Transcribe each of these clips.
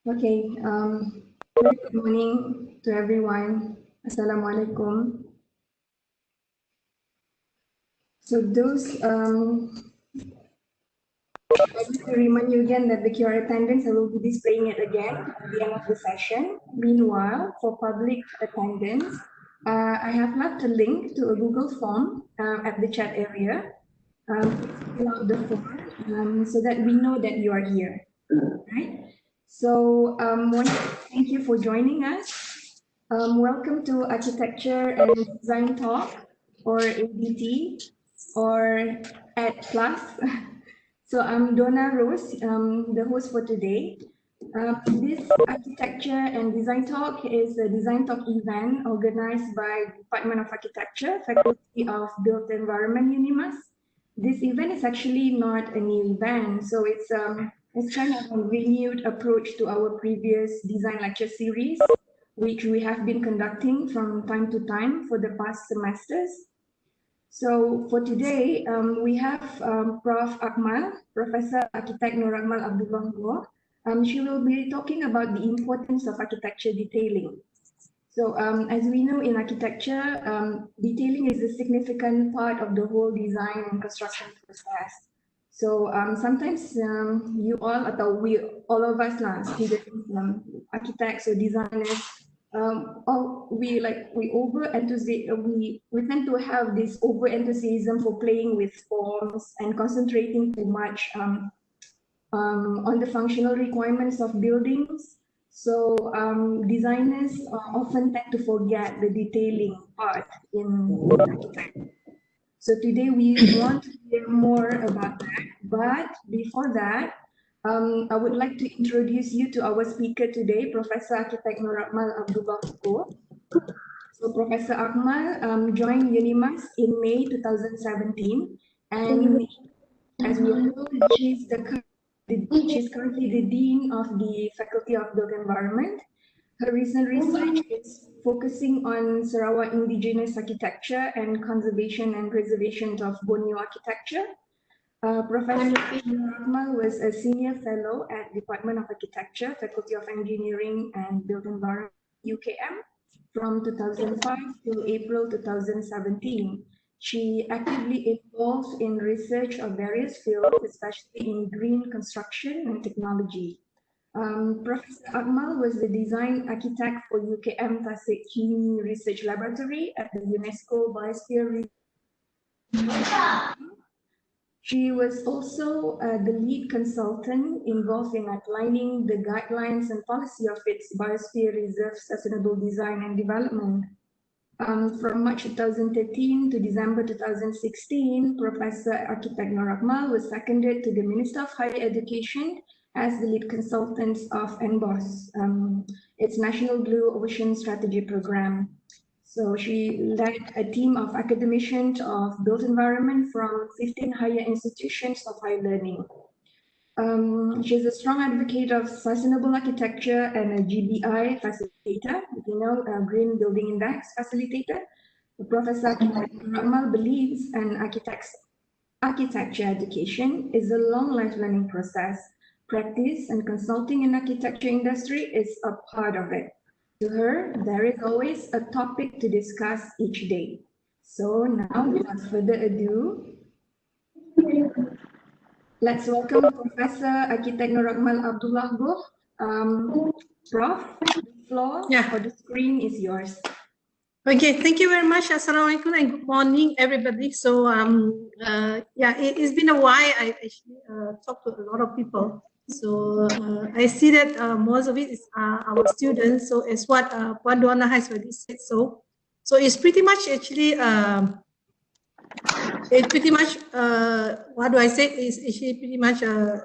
Okay, very good morning to everyone. Assalamualaikum. So I'd like to remind you again that the QR attendance, I will be displaying it again at the end of the session. Meanwhile, for public attendance, I have left a link to a Google form at the chat area. Please fill out the form so that we know that you are here, right? So thank you for joining us. Welcome to Architecture and Design Talk, or ADT, or AD Plus. So I'm Donna Rose, the host for today. This Architecture and Design Talk is a Design Talk event organized by Department of Architecture, Faculty of Built Environment, UNIMAS. This event is actually not a new event, so it's kind of a renewed approach to our previous design lecture series, which we have been conducting from time to time for the past semesters. So for today, we have Prof. Akmal, Professor Architect Nurakmal Abdullah Goh. She will be talking about the importance of architecture detailing. So as we know in architecture, detailing is a significant part of the whole design and construction process. So sometimes you all, atau we, all of us lah, students, architects or designers, we tend to have this over enthusiasm for playing with forms and concentrating too much on the functional requirements of buildings. So designers often tend to forget the detailing part in architecture. So today we want to hear more about that. But before that, I would like to introduce you to our speaker today, Professor Architect Nurakmal Abdullah Goh. So Professor Akmal joined UNIMAS in May 2017, and as we all know, she's currently the Dean of the Faculty of Built Environment. Her recent research is focusing on Sarawak indigenous architecture and conservation and preservation of Borneo architecture. Professor Nurakmal was a senior fellow at Department of Architecture, Faculty of Engineering and Built Environment, UKM, from 2005 till April 2017. She actively involved in research of various fields, especially in green construction and technology. Professor Akmal was the design architect for UKM Tasik Chini Research Laboratory at the UNESCO Biosphere. She was also the lead consultant involved in outlining the guidelines and policy of its Biosphere Reserve Sustainable Design and Development. From March 2013 to December 2016, Professor Architect Nurakmal was seconded to the Minister of Higher Education as the lead consultant of NBOS, its National Blue Ocean Strategy Program. So she led a team of academicians of built environment from 15 higher institutions of higher learning. She's a strong advocate of sustainable architecture and a GBI facilitator, Green Building Index facilitator. Professor Nurakmal believes an architecture education is a long life learning process. Practice and consulting in architecture industry is a part of it. To her, there is always a topic to discuss each day. So now, without further ado, let's welcome Professor Architect Nurakmal Abdullah Goh. Prof, the floor or the screen is yours. Okay, thank you very much. Assalamualaikum and good morning, everybody. So, it's been a while. I actually talked to a lot of people. So I see that most of it is our students. So it's what Donna has already said. So it's pretty much actually what do I say is actually pretty much a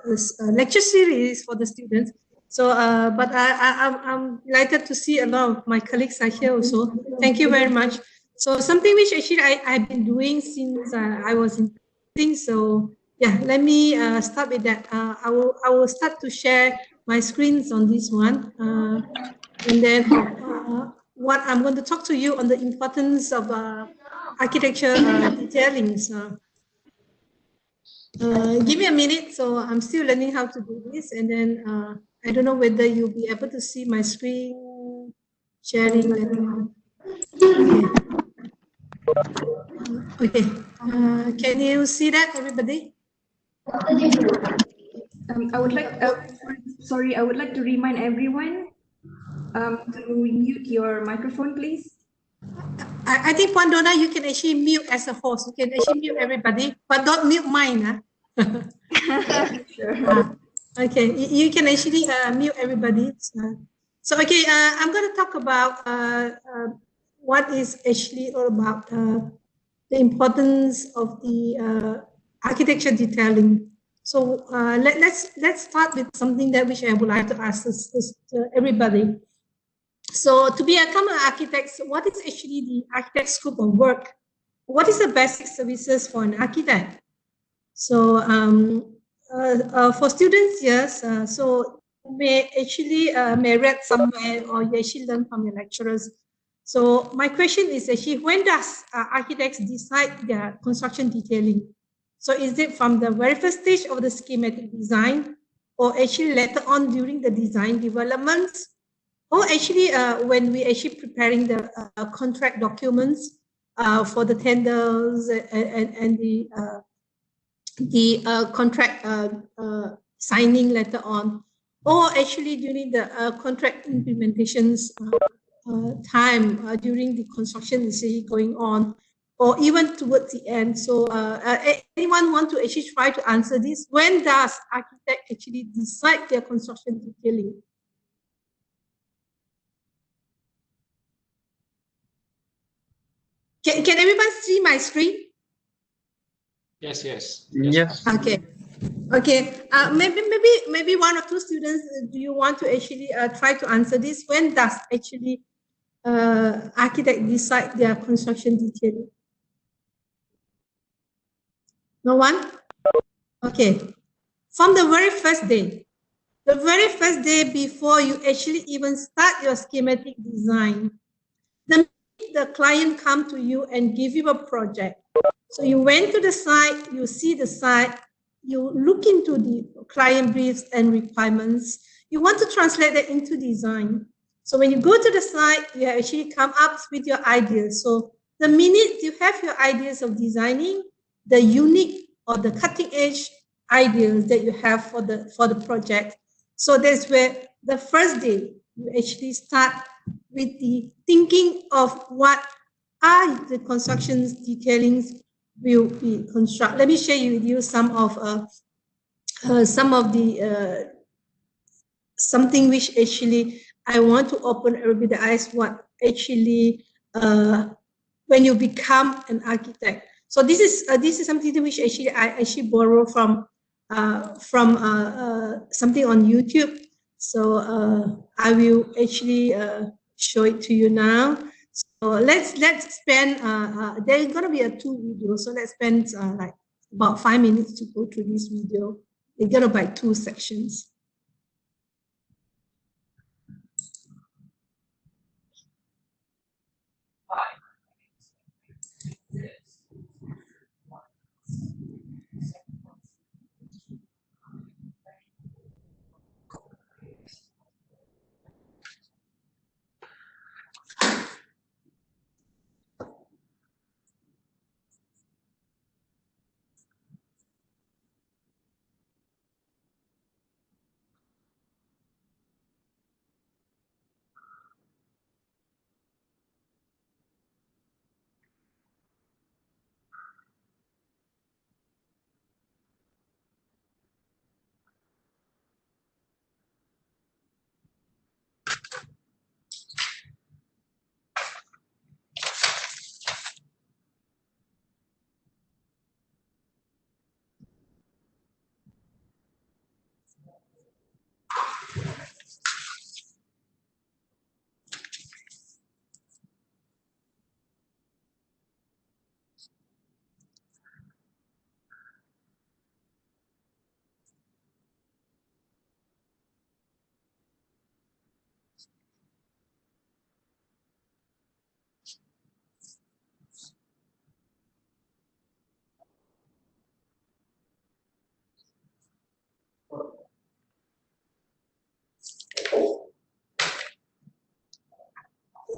lecture series for the students. So, but I'm delighted to see a lot of my colleagues are here also. Thank you very much. So something which actually I've been doing since I was in things. So yeah, let me start with that. I will start to share my screens on this one, and then what I'm going to talk to you on the importance of architecture detailing. So, give me a minute. So I'm still learning how to do this, and then I don't know whether you'll be able to see my screen sharing later on. Okay. Can you see that, everybody? I would like, sorry, I would like to remind everyone to mute your microphone, please. I think Puan Donna, you can actually mute as a host. You can actually mute everybody, but don't mute mine. Sure. Okay, you can actually mute everybody. So okay, I'm going to talk about what is actually all about the importance of the architecture detailing. So let's start with something that which I would like to ask everybody. So to become an architect, what is actually the architect's scope of work? What is the basic services for an architect? So for students, yes, so you may actually may read somewhere or you actually learn from your lecturers. So my question is actually, when does architects decide their construction detailing? So is it from the very first stage of the schematic design, or actually later on during the design developments? Oh, actually, when we actually preparing the contract documents for the tenders and the contract signing later on, or actually during the contract implementations time during the construction is going on, or even towards the end. So anyone want to actually try to answer this? When does architect actually decide their construction detailing? Can everyone see my screen? Yes, yes. Yes. Okay. Okay. Maybe one or two students. Do you want to actually try to answer this? When does actually architect decide their construction detailing? No one? Okay. From the very first day. The very first day before you actually even start your schematic design, the client come to you and give you a project. So you went to the site, you see the site, you look into the client briefs and requirements. You want to translate that into design. So when you go to the site, you actually come up with your ideas. So the minute you have your ideas of designing, the unique or the cutting edge ideas that you have for the project. So that's where the first day you actually start with the thinking of what are the constructions detailings will be construct. Let me share with you some of the something which actually I want to open everybody's eyes what actually when you become an architect. So this is something which actually I actually borrow from something on YouTube. So I will actually show it to you now. So let's spend. There's gonna be a 2 videos. So let's spend like about 5 minutes to go through this video. They're gonna by 2 sections.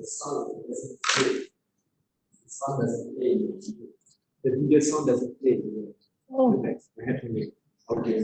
Sound doesn't play. The video sound doesn't play. Oh. I have to make. Okay.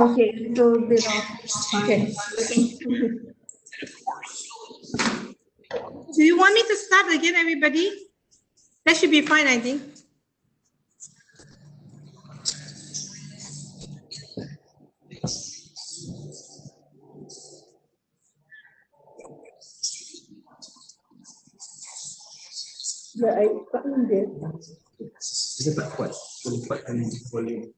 Okay, a little bit of Okay. Do you want me to start again, everybody? That should be fine, I think. Yeah, I found it. Kita tak kuat. Kuatkan volume.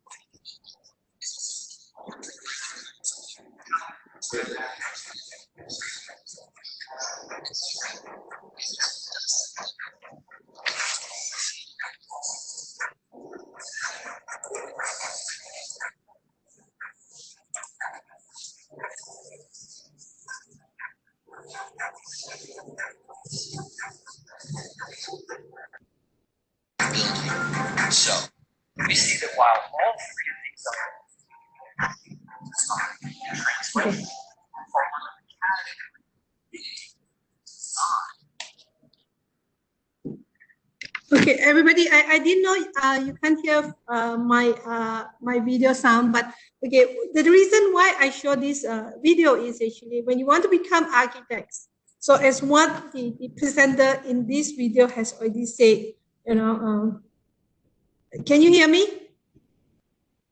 So we see that while all three of these are translate Okay, everybody, I didn't know you can't hear my video sound, but okay, the reason why I show this video is actually when you want to become architects. So as what the presenter in this video has already said, you know, can you hear me?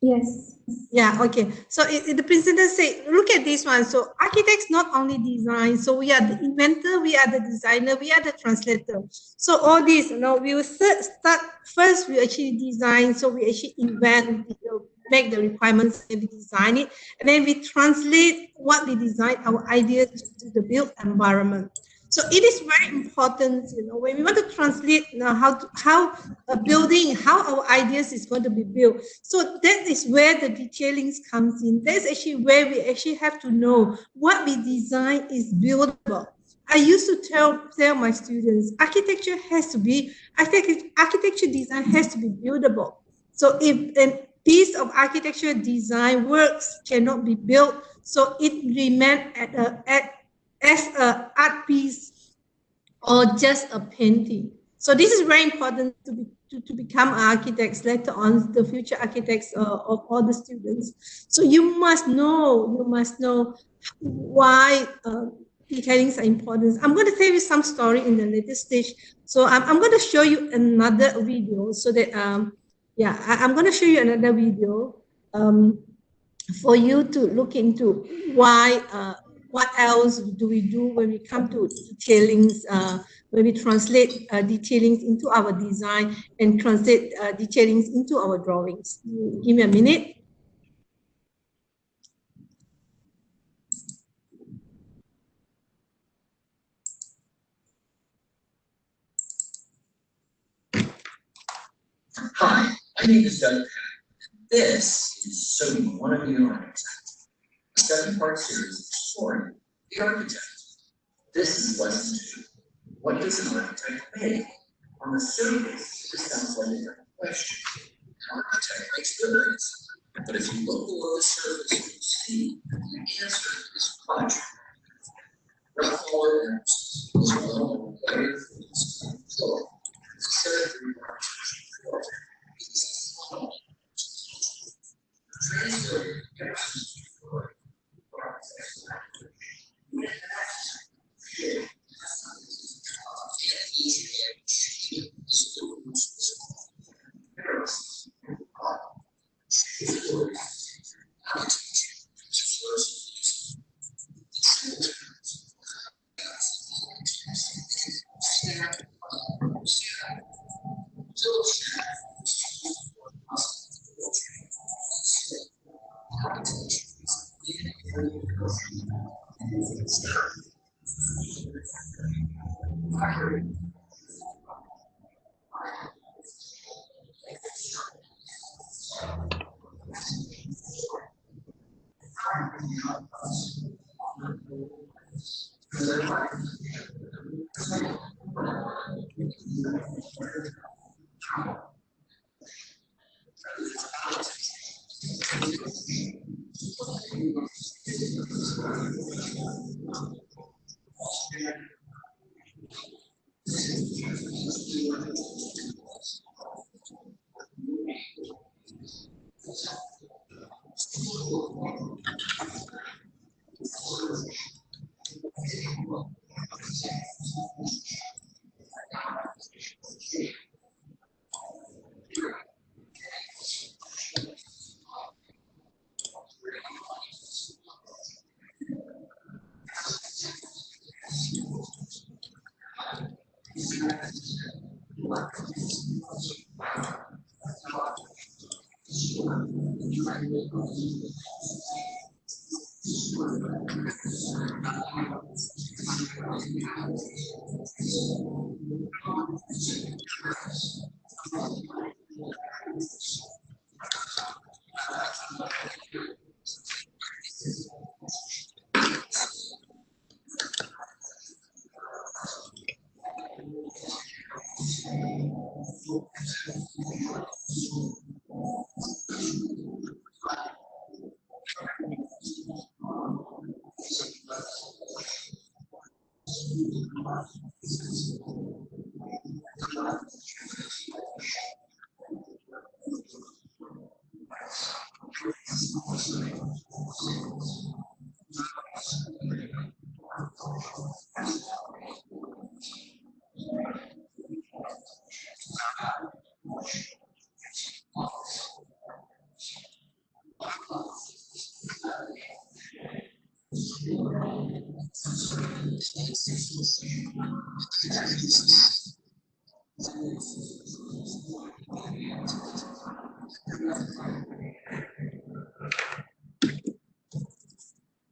yes. Yeah, okay. So the presenter said, look at this one. So architects not only design, so we are the inventor, we are the designer, we are the translator. So all this, you know, we will start first, we actually design, so we actually invent, make the requirements and we design it. And then we translate what we design, our ideas to the built environment. So it is very important, you know, when we want to translate, you know, how a building, how our ideas is going to be built. So that is where the detailings comes in. That's actually where we actually have to know what we design is buildable. I used to tell my students, architecture design has to be buildable. So if a piece of architecture design works cannot be built, so it remains as an art piece or just a painting. So this is very important to become architects later on, the future architects of all the students. So you must know why detailings are important. I'm going to tell you some story in the later stage. So I'm going to show you another video so that yeah, I'm going to show you another video for you to look into why what else do we do when we come to detailings, when we translate detailings into our design and translate detailings into our drawings. Give me a minute. Hi, my name is Doug. This is So You Want to Be an Architect, a 7-part series exploring the architect. This is lesson 2. What does an architect make? On the surface, this sounds like a different question. An architect makes buildings, but if you look below the surface, you see the answer is much. Rough color is well better for floor. Instead of floor. Transfer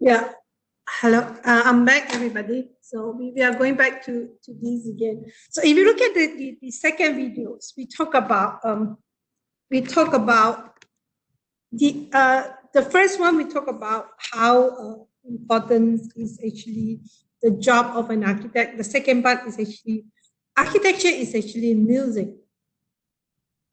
Yeah. Hello, I'm back, everybody. So we are going back to these again. So if you look at the second videos, we talk about the first one. We talk about how important is actually the job of an architect. The second part is actually architecture is actually music.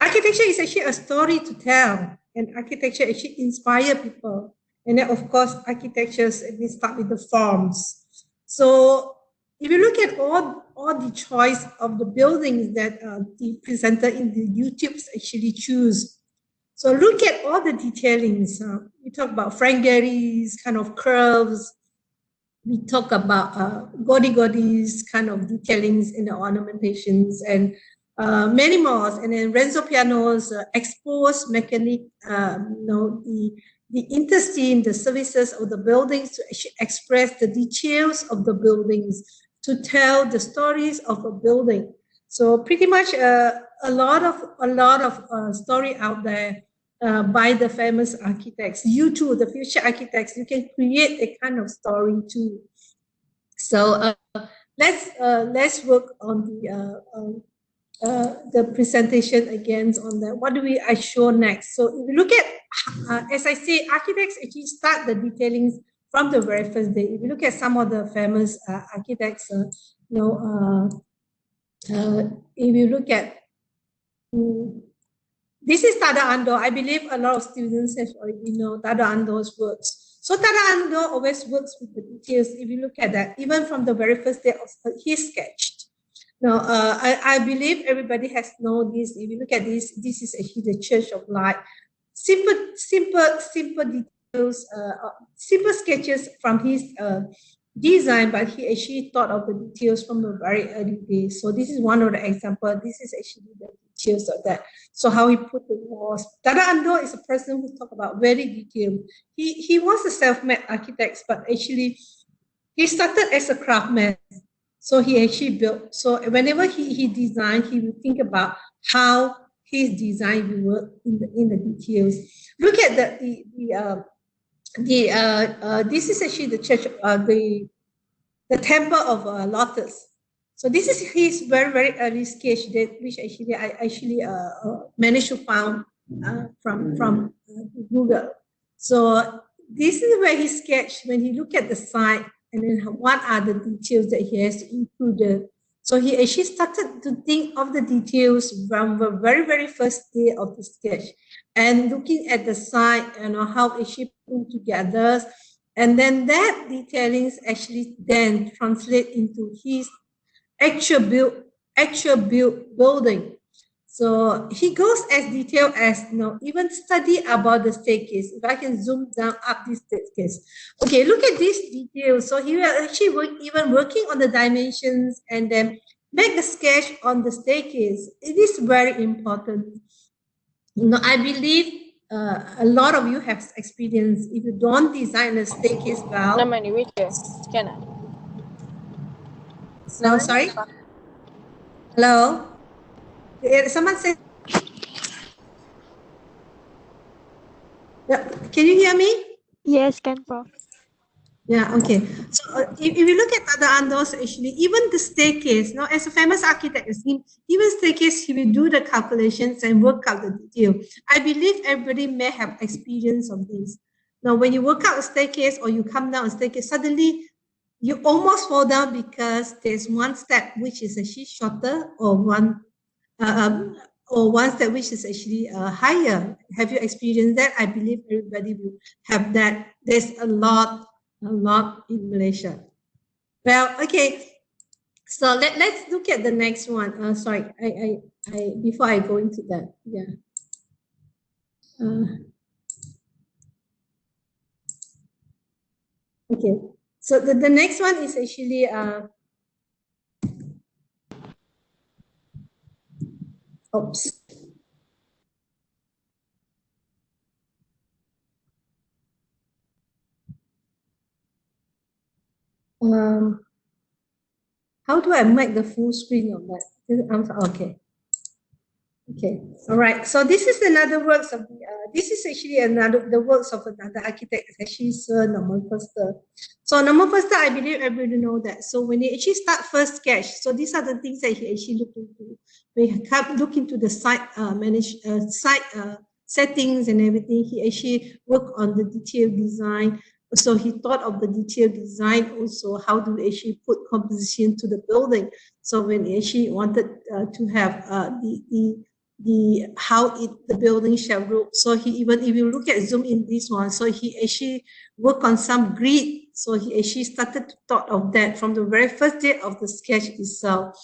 Architecture is actually a story to tell, and architecture actually inspire people. And then, of course, architectures, we start with the forms. So if you look at all the choice of the buildings that the presenter in the YouTubes actually choose. So look at all the detailings. We talk about Frank Gehry's kind of curves. We talk about Gaudi's kind of detailings in the ornamentations, and many more. And then Renzo Piano's exposed mechanic, the intersteam, the services of the buildings to actually express the details of the buildings, to tell the stories of a building. So pretty much a lot of story out there by the famous architects. You too, the future architects, you can create a kind of story too. So let's work on the presentation again on that. What do I show next? So if you look at, as I say, architects actually start the detailings from the very first day. If you look at some of the famous architects, if you look at, this is Tada Ando. I believe a lot of students have already know Tada Ando's works. So Tada Ando always works with the details. If you look at that, even from the very first day of his sketch. Now, I believe everybody has known this. If you look at this, this is actually the Church of Light. Simple details, simple sketches from his design, but he actually thought of the details from the very early days. So this is one of the examples. This is actually the details of that. So how he put the walls. Tada Ando is a person who talk about very detailed. He was a self-made architect, but actually he started as a craftsman. So he actually built. So whenever he designed, he would think about how his design will work in the details. Look at this is actually the church, the temple of Lotus. So this is his very early sketch that which actually I actually managed to found from Google. So this is where he sketched when he looked at the site and then what are the details that he has included. So he actually started to think of the details from the very first day of the sketch and looking at the site and how it should put together. And then that detailings actually then translate into his actual build building. So he goes as detailed as even study about the staircase. If I can zoom down up this staircase. Okay, look at this detail. So he will actually even working on the dimensions and then make a sketch on the staircase. It is very important. I believe a lot of you have experience. If you don't design a staircase well. No, sorry. Hello. Someone said. Can you hear me? Yes, can Prof. Yeah, okay. So if you look at other Andos, actually, even the staircase, as a famous architect, even staircase, he will do the calculations and work out the detail. I believe everybody may have experience of this. Now, when you work out a staircase or you come down a staircase, suddenly you almost fall down because there's one step which is actually shorter or one step which is actually higher. Have you experienced that? I believe everybody will have that. There's a lot in Malaysia. Well, okay. So let's look at the next one. Sorry, I before I go into that, yeah. Okay. So the next one is actually oops. How do I make the full screen of that? Okay. Okay. All right. So this is another works of this is actually the works of another architect, actually Sir Nurakmal Abdullah. So Nurakmal Abdullah, I believe everybody know that. So when he actually start first sketch, so these are the things that he actually look into. We look into the site settings and everything. He actually work on the detailed design. So he thought of the detailed design also, how to actually put composition to the building. So when he actually wanted to have the building shall look. So he even, if you look at zoom in this one, so he actually worked on some grid. So he actually started to thought of that from the very first day of the sketch itself.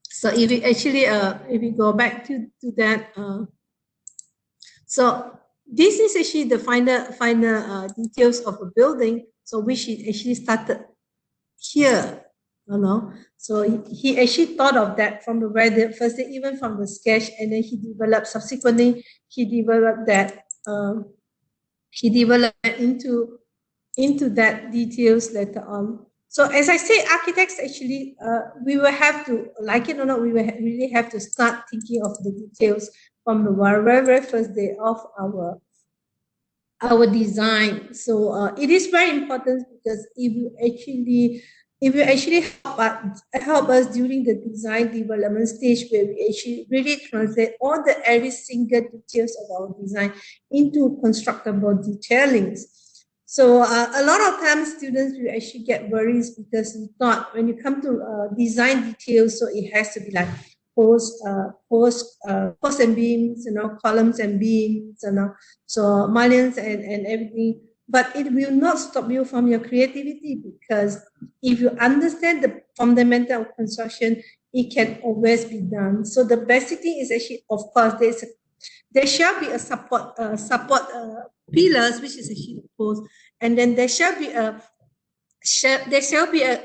So if we actually if we go back to that, so this is actually the final details of a building. So which he actually started here. So he actually thought of that from the very first day, even from the sketch, and then he developed subsequently. He developed that into that details later on. So as I say, architects actually we will have to, like it or not, we will really have to start thinking of the details from the very first day of our design. So it is very important because if you actually help us during the design development stage, where we actually really translate all the every single details of our design into constructible detailings. So a lot of times students will actually get worries because we thought when you come to design details, so it has to be like posts and beams, columns and beams, so mullions and everything. But it will not stop you from your creativity, because if you understand the fundamental of construction, it can always be done. So the basic thing is actually, of course, there shall be a support pillars, which is actually the post, and then there shall be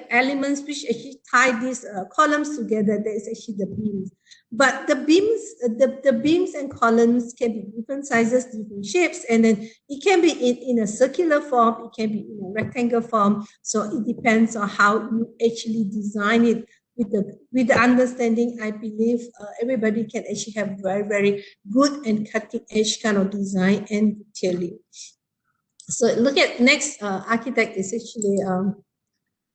elements which actually tie these columns together. There is actually the beams. But the beams and columns can be different sizes, different shapes, and then it can be in a circular form, it can be in a rectangle form. So it depends on how you actually design it. With the understanding, I believe everybody can actually have very good and cutting edge kind of design and detailing. So look at next architect is actually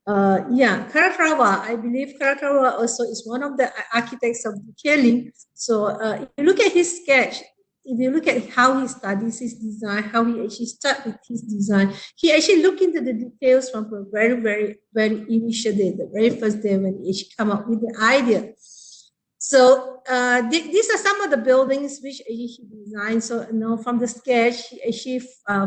Karatarawa. I believe Karatarawa also is one of the architects of detailing. So if you look at his sketch, if you look at how he studies his design, how he actually starts with his design, he actually look into the details from a very, very, very initial day, the very first day when he actually come up with the idea. So these are some of the buildings which he designed. So from the sketch, he actually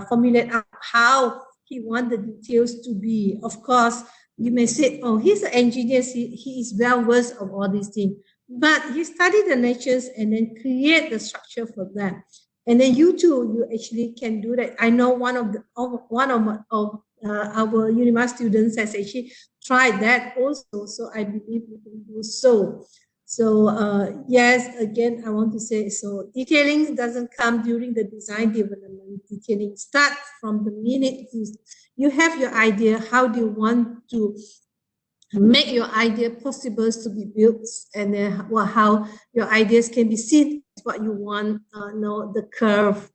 formulated out how he want the details to be. Of course, you may say, oh, he's an engineer, he is well versed of all these things. But he studied the natures and then create the structure for them. And then you too, you actually can do that. I know one of our UNIMAS students has actually tried that also. So I believe we can do so. So yes, again, I want to say, so detailing doesn't come during the design development. Detailing starts from the minute you have your idea, how do you want to make your idea possible to be built, and then how your ideas can be seen as what you want, the curve,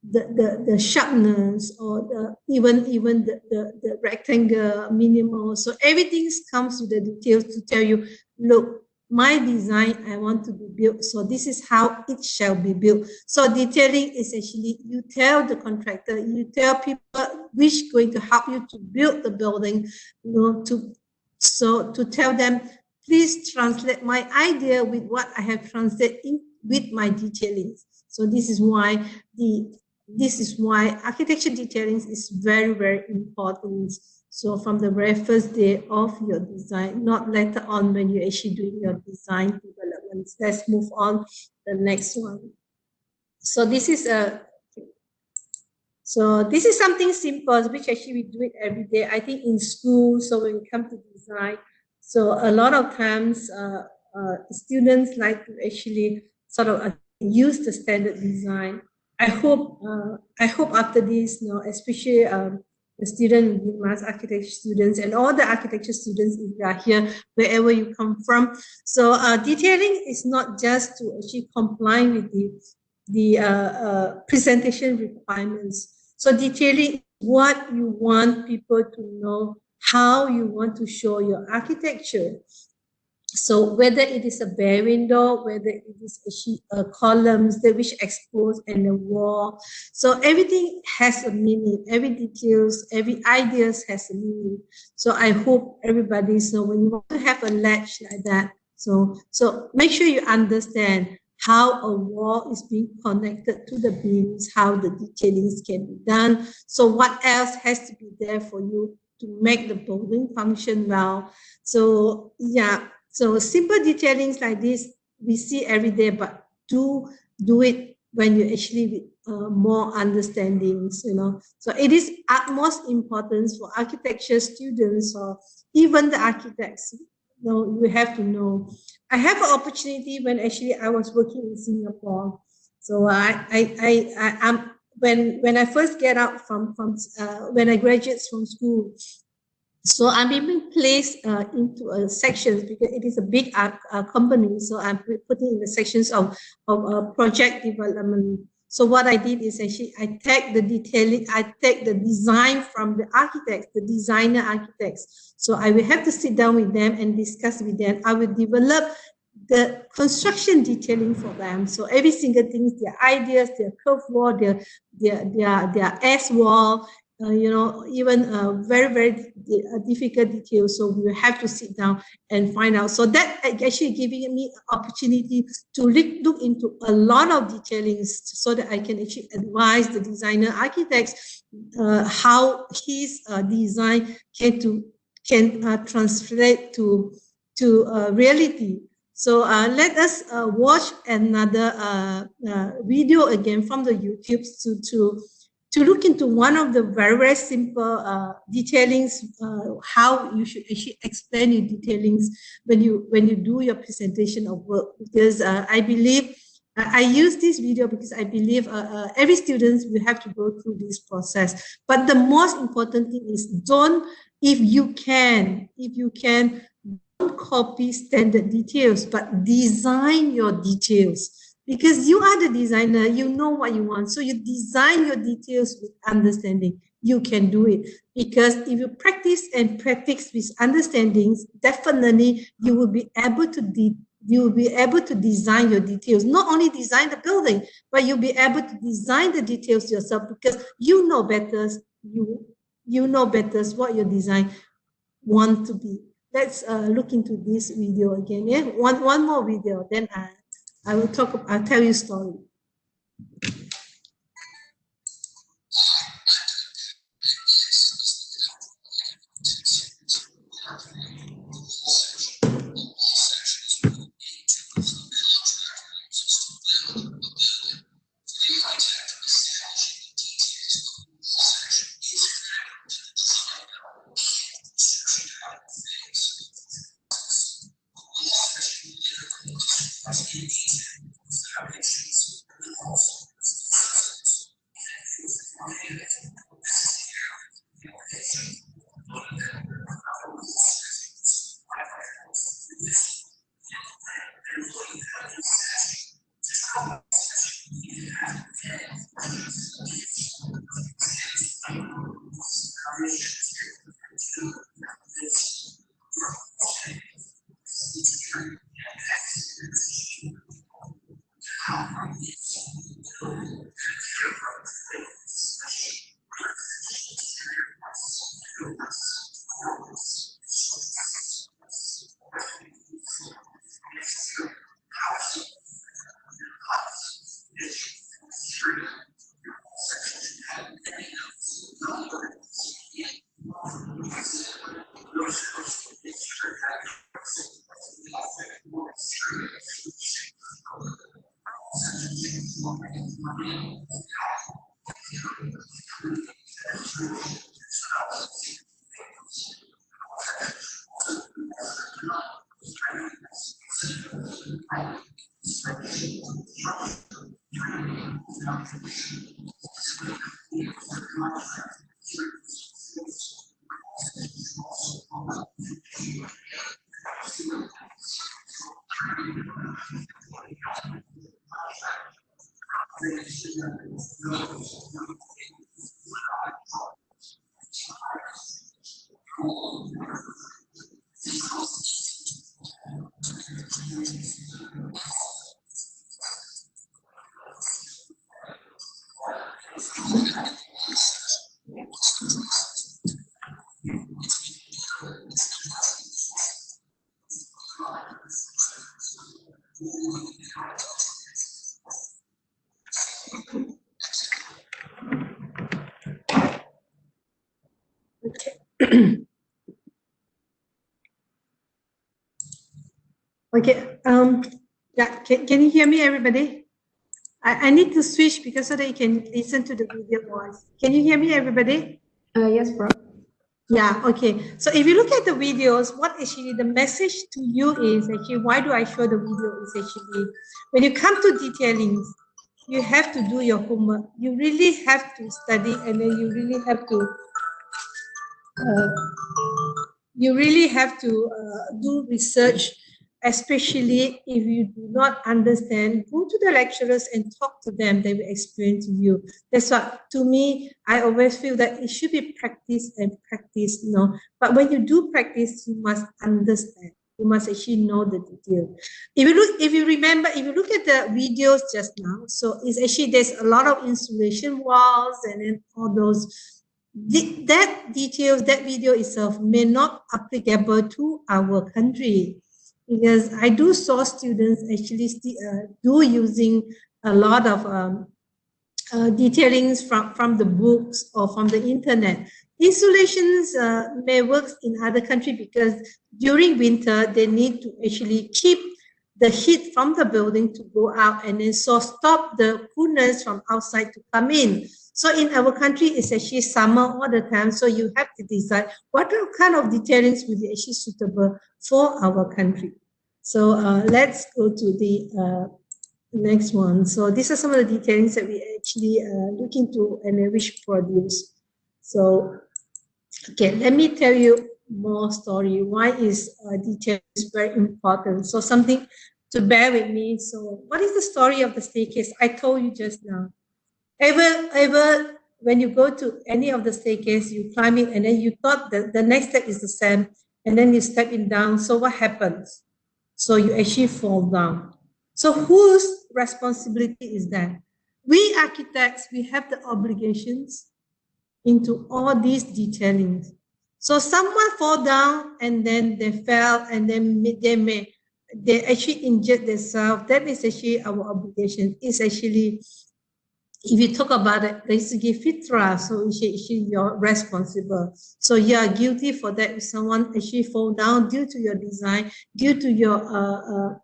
the sharpness, or even the rectangle, minimal. So everything comes to the details to tell you, look, my design, I want to be built, so this is how it shall be built. So detailing is actually, you tell the contractor, you tell people which going to help you to build the building, to tell them, please translate my idea with what I have translated with my detailing. So this is why architecture detailing is very, very important. So from the very first day of your design, not later on when you're actually doing your design development. Let's move on to the next one. So this is something simple, which actually we do it every day. I think in school, so when we come to design, so a lot of times students like to actually sort of use the standard design. I hope after this, especially the student, UNIMAS architecture students, and all the architecture students, if you are here, wherever you come from. So detailing is not just to actually comply with the presentation requirements. So detailing what you want people to know, how you want to show your architecture. So whether it is a bare window, whether it is columns that which expose and the wall. So everything has a meaning, every details, every ideas has a meaning. So I hope everybody, so when you want to have a ledge like that, so make sure you understand how a wall is being connected to the beams, how the detailings can be done. So what else has to be there for you to make the building function well. So yeah. So simple detailings like this, we see every day, but do it when you actually with more understandings, So it is utmost importance for architecture students or even the architects. You have to know. I have an opportunity when actually I was working in Singapore. So I'm when I first get out from when I graduate from school. So I'm being placed into sections because it is a big company. So I'm putting in the sections of project development. So what I did is actually I take the detailing, I take the design from the architects, the designer architects. So I will have to sit down with them and discuss with them. I will develop the construction detailing for them. So every single thing, their ideas, their curve wall, their S wall, even very, very difficult details. So we will have to sit down and find out. So that actually giving me an opportunity to look into a lot of detailings so that I can actually advise the designer architects how his design can translate to reality. So let us watch another video again from the YouTube to look into one of the very, very simple detailings, how you should actually explain your detailings when you do your presentation of work. Because I believe, I use this video because I believe every student will have to go through this process. But the most important thing is if you can, don't copy standard details, but design your details. Because you are the designer, you know what you want. So you design your details with understanding. you can do it. Because if you practice and practice with understandings, definitely you will be able to design your details. Not only design the building, but you'll be able to design the details yourself, because you know better. You know better what your design want to be. Let's look into this video again. Yeah, one more video, then I will talk. I'll tell you a story. Okay. Yeah. Can you hear me, everybody? I need to switch because so that you can listen to the video voice. Can you hear me, everybody? Yes, Prof. Yeah. Okay. So if you look at the videos, what actually the message to you is actually, why do I show the video is actually, when you come to detailings, you have to do your homework. You really have to study, and then you really have to do research, especially if you do not understand. Go to the lecturers and talk to them. They will explain to you. That's what, to me, I always feel that it should be practice and practice, you know. But when you do practice, you must understand. You must actually know the detail. If you look at the videos just now, so it's actually, there's a lot of insulation walls and then all those. That video itself may not applicable to our country, because I do saw students actually do using a lot of detailings from the books or from the internet. Insulations may work in other countries because during winter they need to actually keep the heat from the building to go out, and then so stop the coolness from outside to come in. So in our country, it's actually summer all the time. So you have to decide what kind of detailings will be actually suitable for our country. So let's go to the next one. So these are some of the detailings that we actually look into and which produce. So, okay, let me tell you more story. Why is details very important? So something to bear with me. So what is the story of the staircase? I told you just now. Ever when you go to any of the staircase, you climb it, and then you thought that the next step is the same, and then you step in down. So what happens? So you actually fall down. So whose responsibility is that? We architects, we have the obligations into all these detailings. So someone fall down and then they fell and then they actually injured themselves. That is actually our obligation. It's actually, if you talk about it, basically fitra, so it's actually you're responsible. So you are guilty for that if someone actually fall down due to your design, due to your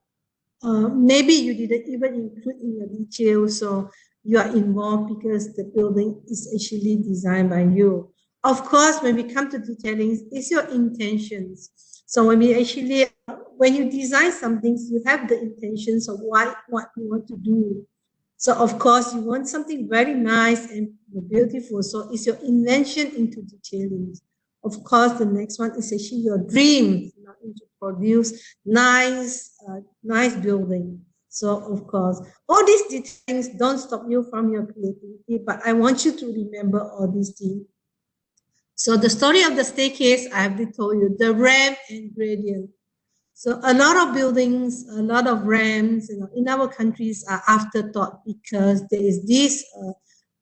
maybe you didn't even include in your details, so you are involved because the building is actually designed by you. Of course, when we come to detailings, it's your intentions. So when we actually, when you design something, you have the intentions of what you want to do. So of course, you want something very nice and beautiful. So it's your invention into detailings. Of course, the next one is actually your dream, to produce nice building. So of course, all these things don't stop you from your creativity, but I want you to remember all these things. So the story of the staircase, I have told you, the ramp and gradient. So a lot of buildings, a lot of ramps, in our countries are afterthought because there is this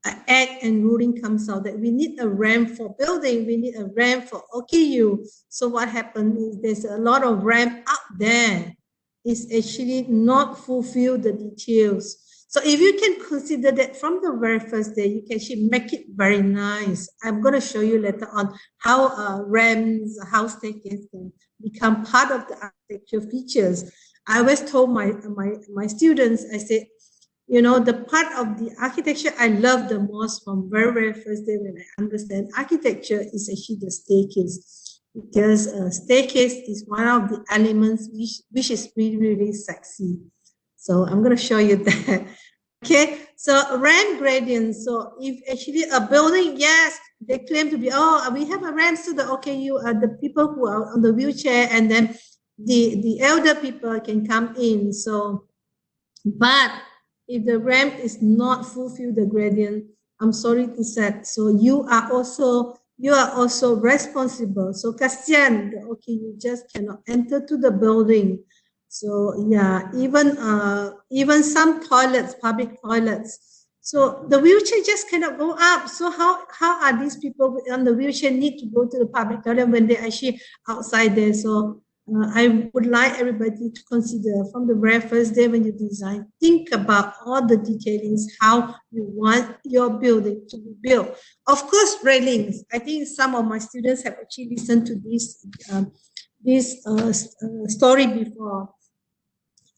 act and ruling comes out that we need a ramp for building, we need a ramp for OKU. So what happened is there's a lot of ramp out there. It's actually not fulfill the details. So if you can consider that from the very first day, you can actually make it very nice. I'm going to show you later on how ramps, how staircase can become part of the architecture features. I always told my students, I said, you know, the part of the architecture I love the most from very, very first day when I understand architecture is actually the staircase, because staircase is one of the elements which is really, really sexy. So I'm going to show you that. Okay, so ramp gradient. So if actually a building, yes, they claim to be, oh, we have a ramp so that, okay, you are the people who are on the wheelchair, and then the elder people can come in. So, but if the ramp is not fulfill the gradient, I'm sorry to say, so you are also responsible. So kasihan, okay, you just cannot enter to the building. So yeah, even some toilets, public toilets. So the wheelchair just cannot go up. So how are these people on the wheelchair need to go to the public toilet when they're actually outside there? So I would like everybody to consider from the very first day when you design, think about all the detailings, how you want your building to be built. Of course, railings. I think some of my students have actually listened to this story before.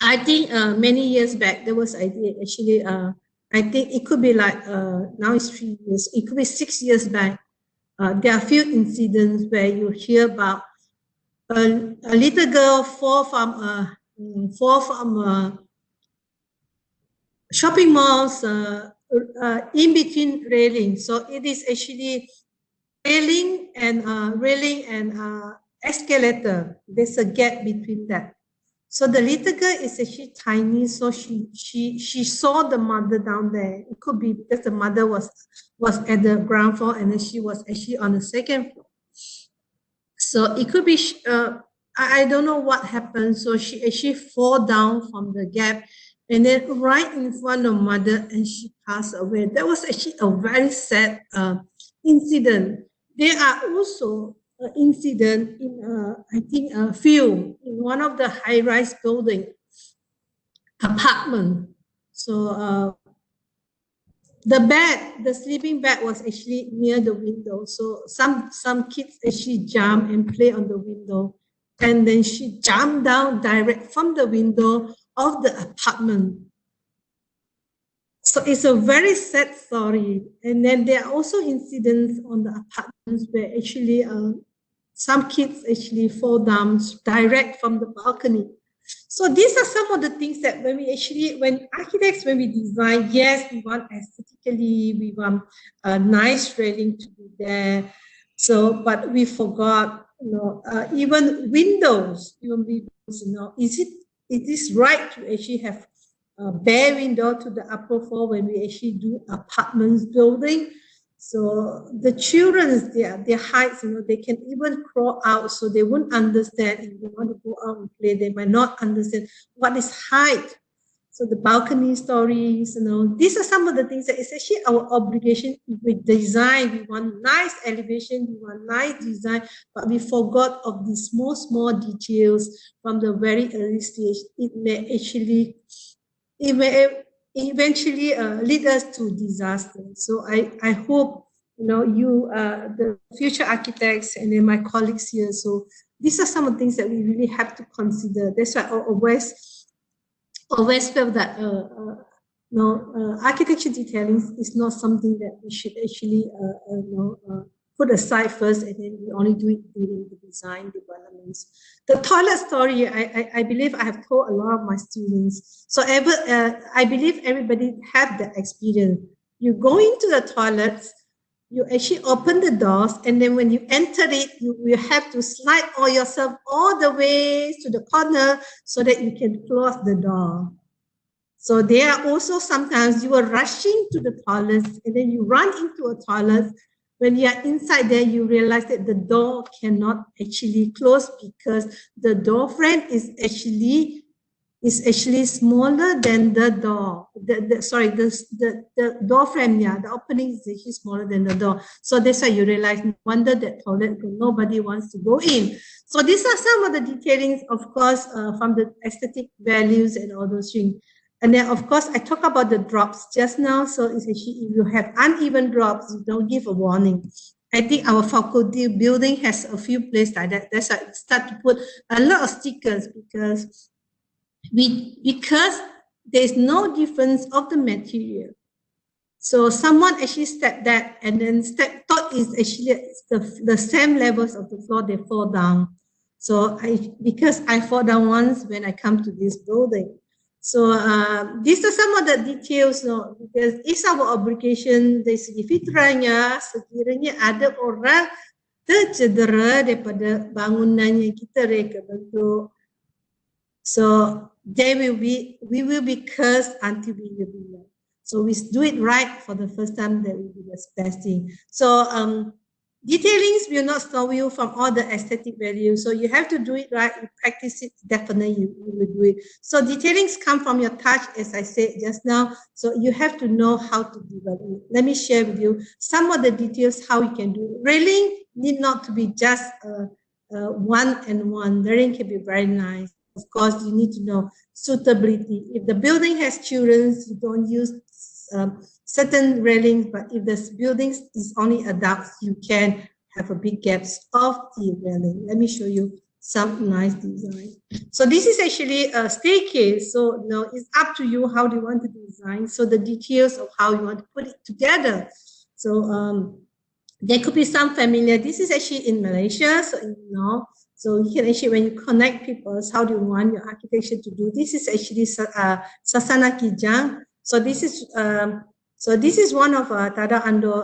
I think many years back, there was idea actually, I think it could be like, now it's 3 years, it could be 6 years back. There are a few incidents where you hear about a little girl fall from shopping malls in between railings. So it is actually railing and escalator. There's a gap between that. So the little girl is actually tiny, so she saw the mother down there. It could be because the mother was at the ground floor and then she was actually on the second floor. So it could be, I don't know what happened. So she actually fall down from the gap and then right in front of mother and she passed away. That was actually a very sad incident. There are also incident in I think a film in one of the high-rise building apartment. So the sleeping bag was actually near the window. So some kids actually jump and play on the window, and then she jumped down direct from the window of the apartment. So it's a very sad story. And then there are also incidents on the apartments where actually some kids actually fall down direct from the balcony. So these are some of the things that when architects, when we design, yes, we want aesthetically, we want a nice railing to be there. So, but we forgot, even windows, is it right to actually have a bare window to the upper floor when we actually do apartments building? So the children, their heights, they can even crawl out, so they won't understand. If they want to go out and play, they might not understand what is height. So the balcony stories, these are some of the things that it's actually our obligation. If we design, we want nice elevation, we want nice design, but we forgot of these small details from the very early stage. It may eventually lead us to disaster. So I hope, you, the future architects, and then my colleagues here. So these are some of the things that we really have to consider. That's why I always felt that architecture detailing is not something that we should actually put aside first, and then we only do it during the design developments. The toilet story, I believe I have told a lot of my students. So I believe everybody had that experience. You go into the toilets, you actually open the doors, and then when you enter it, you have to slide all yourself all the way to the corner so that you can close the door. So there are also sometimes you are rushing to the toilets, and then you run into a toilet. When you are inside there, you realize that the door cannot actually close because the door frame is actually smaller than the door. The door frame, the opening is actually smaller than the door. So that's why you realize, no wonder that toilet, nobody wants to go in. So these are some of the detailings, of course, from the aesthetic values and all those things. And then, of course, I talk about the drops just now. So it's actually, if you have uneven drops, you don't give a warning. I think our faculty building has a few places like that. That's why I start to put a lot of stickers because there is no difference of the material. So someone actually stepped that and then thought is actually the same levels of the floor, they fall down. So because I fall down once when I come to this building. So these are some of the details, because it's our obligation dari segi fitrahnya, sekiranya ada orang tercedera daripada bangunannya kita reka bentuk. So we will be cursed until we will be loved. So we do it right for the first time, that will be the best thing. So detailings will not stop you from all the aesthetic values. So you have to do it right. You practice it, definitely you will do it. So detailings come from your touch, as I said just now. So you have to know how to develop it. Let me share with you some of the details how you can do it. Railing need not to be just one and one. Railing can be very nice. Of course, you need to know suitability. If the building has children, you don't use certain railings, but if the building is only adults, you can have a big gaps of the railing. Let me show you some nice design. So this is actually a staircase. So it's up to you how do you want to design. So the details of how you want to put it together. So there could be some familiar. This is actually in Malaysia, so so you can actually, when you connect people, how do you want your architecture to do? This is actually Sasana Kijang. So this is one of Tada Ando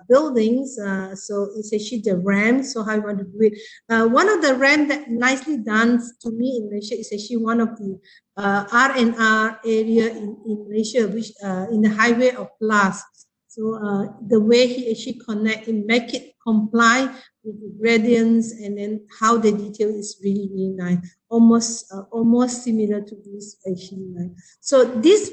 buildings. So it's actually the ramp. So how you want to do it? One of the ramp that nicely done to me in Malaysia is actually one of the R&R area in Malaysia, which in the highway of Plus. So the way he actually connect and make it comply with the gradients, and then how the detail is really, really nice. Almost similar to this actually nice. So this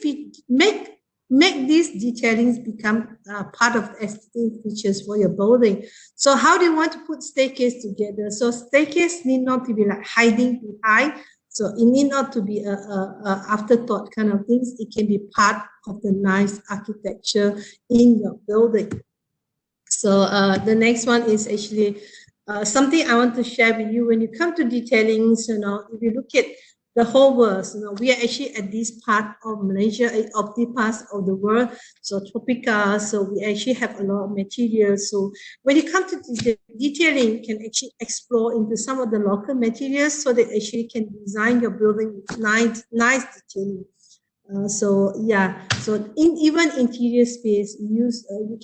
make these detailings become part of the aesthetic features for your building. So how do you want to put staircase together? So staircase need not to be like hiding behind. So it need not to be a afterthought kind of things. It can be part of the nice architecture in your building. So the next one is actually something I want to share with you. When you come to detailings, if you look at the whole world, we are actually at this part of Malaysia, of the parts of the world, so tropical, so we actually have a lot of materials. So when you come to detailing, you can actually explore into some of the local materials so that actually can design your building with nice detailing. So even interior space, you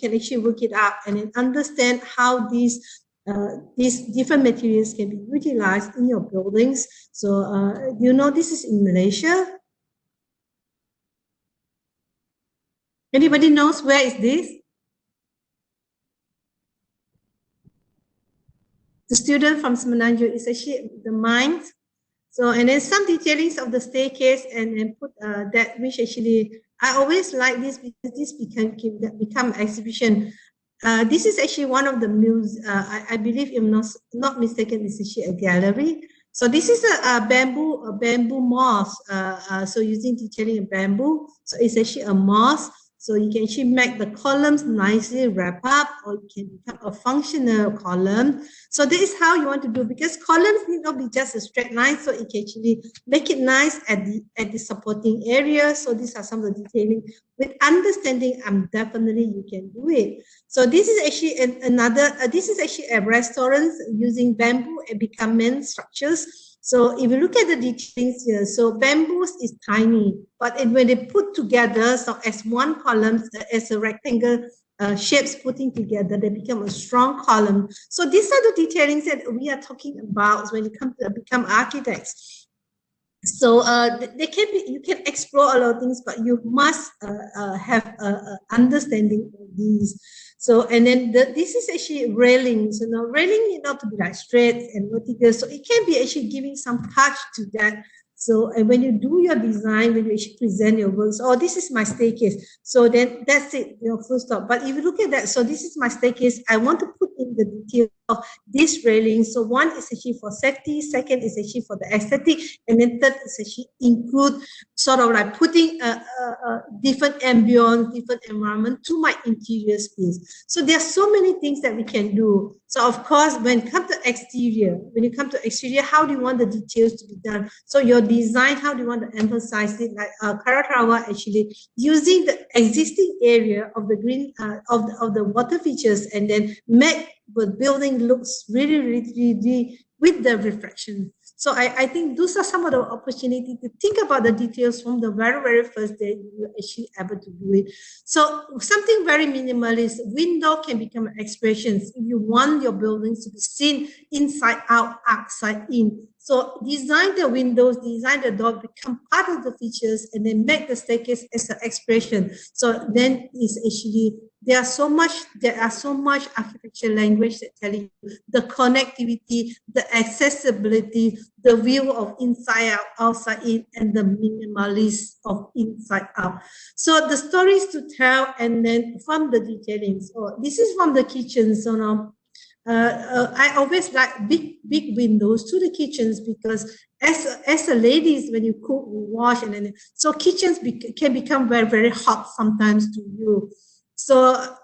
can actually work it out and then understand how these different materials can be utilized in your buildings. So this is in Malaysia. Anybody knows where is this? the student from Semenanjung is actually the mind. So, and then some detailings of the staircase, and then put that, which actually, I always like this because this become exhibition. This is actually one of the I believe, if not mistaken, it's actually a gallery. So this is a bamboo moss. So using detailing in bamboo, so it's actually a moss. So you can actually make the columns nicely wrap up, or you can become a functional column. So this is how you want to do, because columns need not be just a straight line, so it can actually make it nice at the supporting area. So these are some of the detailing. With understanding, definitely you can do it. So this is actually this is actually a restaurant using bamboo and become main structures. So if you look at the details here, so bamboo is tiny, but when they put together, so as one column, as a rectangle shapes putting together, they become a strong column. So these are the detailings that we are talking about when you come to become architects. So you can explore a lot of things, but you must have understanding of these. So, and then this is actually railings. You know, railing need not to be like straight and vertical. So it can be actually giving some touch to that. So, and when you do your design, when you actually present your works, oh, this is my staircase. So then that's it, full stop. But if you look at that, so this is my staircase. I want to put in the detail of this railing. So one is actually for safety, second is actually for the aesthetic, and then third is actually include sort of like putting a different ambience, different environment to my interior space. So there are so many things that we can do. So of course, when you come to exterior, how do you want the details to be done? So your design, how do you want to emphasize it? Like Karatarawa actually using the existing area of the green of the water features, and then make the building looks really, really, really with the reflection. So I think those are some of the opportunity to think about the details from the very, very first day you're actually able to do it. So something very minimalist, window can become expressions. If you want your buildings to be seen inside out, outside in. So design the windows, design the door, become part of the features, and then make the staircase as an expression. So then it's actually, there are so much architecture language that telling you the connectivity, the accessibility, the view of inside out, outside in, and the minimalist of inside out. So the stories to tell, and then from the detailings. Oh, this is from the kitchen. So now I always like big windows to the kitchens, because as a ladies, when you cook, you wash, and then so kitchens can become very, very hot sometimes to you. So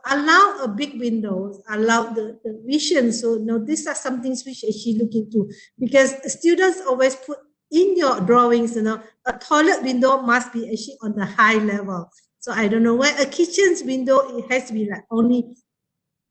allow a big windows, allow the vision. So now these are some things which actually look into, because students always put in your drawings, a toilet window must be actually on the high level. So I don't know why a kitchen's window, it has to be like only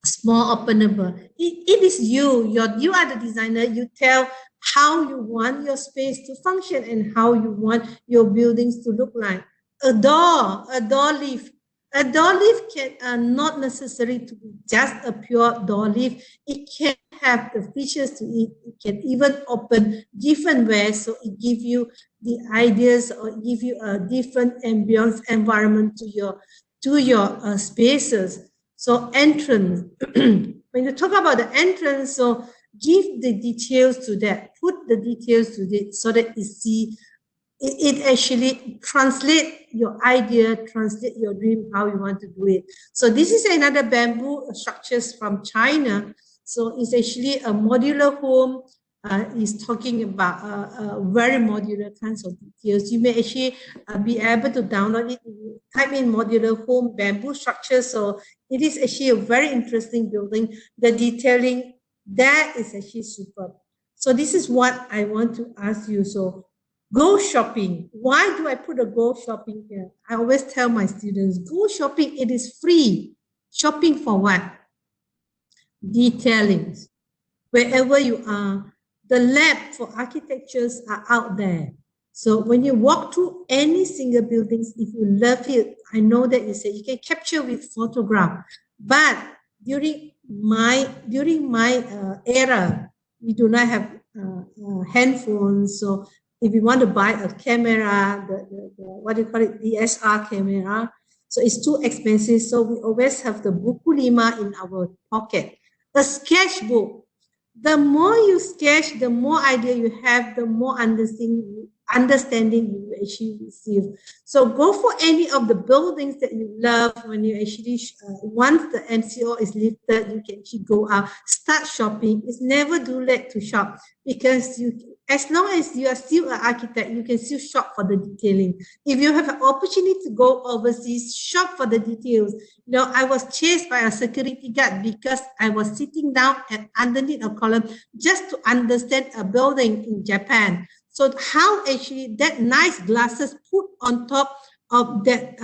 small openable. It is you are the designer. You tell how you want your space to function and how you want your buildings to look like. A door leaf. A door leaf can not necessary to be just a pure door leaf. It can have the features to it. It can even open different ways. So it gives you the ideas, or give you a different ambience environment to your spaces. So entrance, when you talk about the entrance, so give the details to that, put the details to it, so that you see it actually translate your idea, translate your dream, how you want to do it. So this is another bamboo structures from China. So it's actually a modular home. Is talking about very modular kinds of details. You may actually be able to download it. You type in modular home bamboo structure. So it is actually a very interesting building. The detailing that is actually superb. So this is what I want to ask you. So go shopping. Why do I put a go shopping here? I always tell my students, go shopping, it is free. Shopping for what? Detailings. Wherever you are, the lab for architectures are out there. So when you walk through any single buildings, if you love it, I know that you say you can capture with photograph. But during my era, we do not have handphones. So if you want to buy a camera, the what do you call it, DSLR camera, so it's too expensive. So we always have the buku lima in our pocket. A sketchbook. the more you sketch, the more idea you have, the more understanding you actually receive. So go for any of the buildings that you love. When you actually, once the MCO is lifted, you can actually go out, start shopping. It's never too late to shop, because as long as you are still an architect, you can still shop for the detailing. If you have an opportunity to go overseas, shop for the details. You know, I was chased by a security guard because I was sitting down and underneath a column just to understand a building in Japan. So how actually that nice glasses put on top of that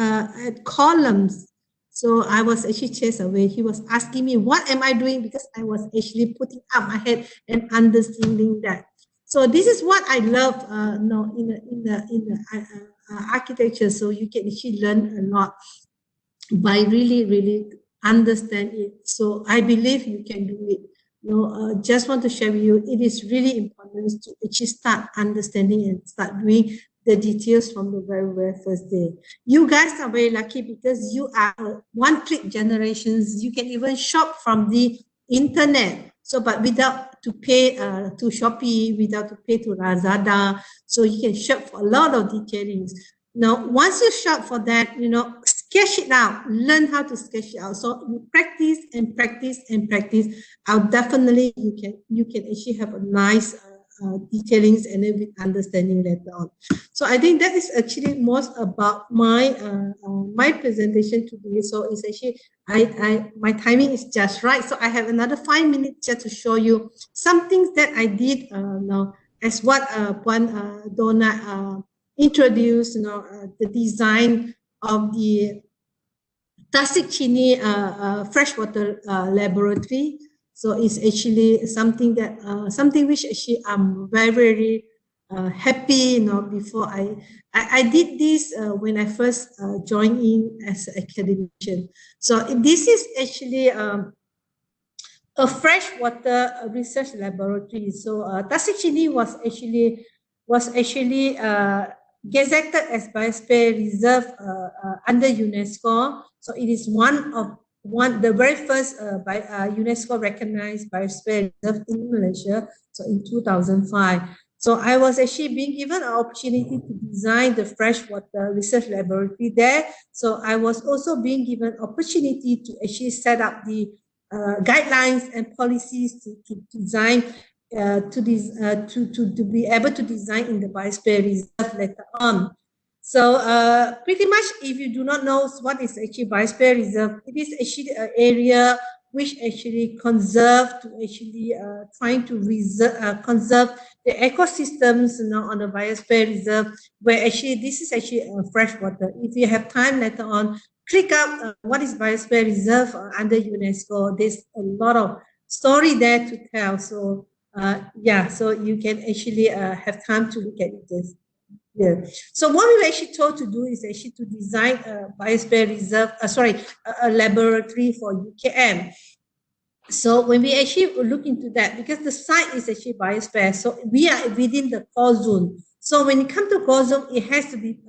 columns. So I was actually chased away. He was asking me, what am I doing? Because I was actually putting up my head and understanding that. So this is what I love in the architecture. So you can actually learn a lot by really understand it. So I believe you can do it. Just want to share with you, it is really important to actually start understanding and start doing the details from the very first day. You guys are very lucky because you are one-click generations. You can even shop from the internet. So, but without to pay to Shopee, without to pay to Lazada. So you can shop for a lot of detailings. Now, once you shop for that, sketch it out, learn how to sketch it out. So you practice and practice and practice. I'll definitely, you can actually have a nice detailings and then with understanding later on. So I think that is actually most about my my presentation today. So it's actually, my timing is just right. So I have another 5 minutes just to show you some things that I did now, as what Puan Donna introduced, the design of the Tasik Chini freshwater laboratory. So it's actually something that something which actually I'm very happy. Before I did this when I first joined in as an academician. So this is actually a freshwater research laboratory. So Tasik Chini was actually gazetted as biosphere reserve under UNESCO. So it is the very first UNESCO recognized biosphere reserve in Malaysia. So in 2005. So I was actually being given an opportunity to design the freshwater research laboratory there. So I was also being given opportunity to actually set up the guidelines and policies to design to be able to design in the biosphere reserve later on. So pretty much, if you do not know what is actually biosphere reserve, it is actually an area which actually conserve to actually trying to conserve the ecosystems on the biosphere reserve, where actually this is actually freshwater. If you have time later on, click up what is biosphere reserve under UNESCO. There's a lot of story there to tell. So yeah, so you can actually have time to look at this. Yeah. So what we were actually told to do is actually to design a biosphere reserve, a laboratory for UKM. So when we actually look into that, because the site is actually biosphere, so we are within the core zone. So when it comes to core zone, it has to be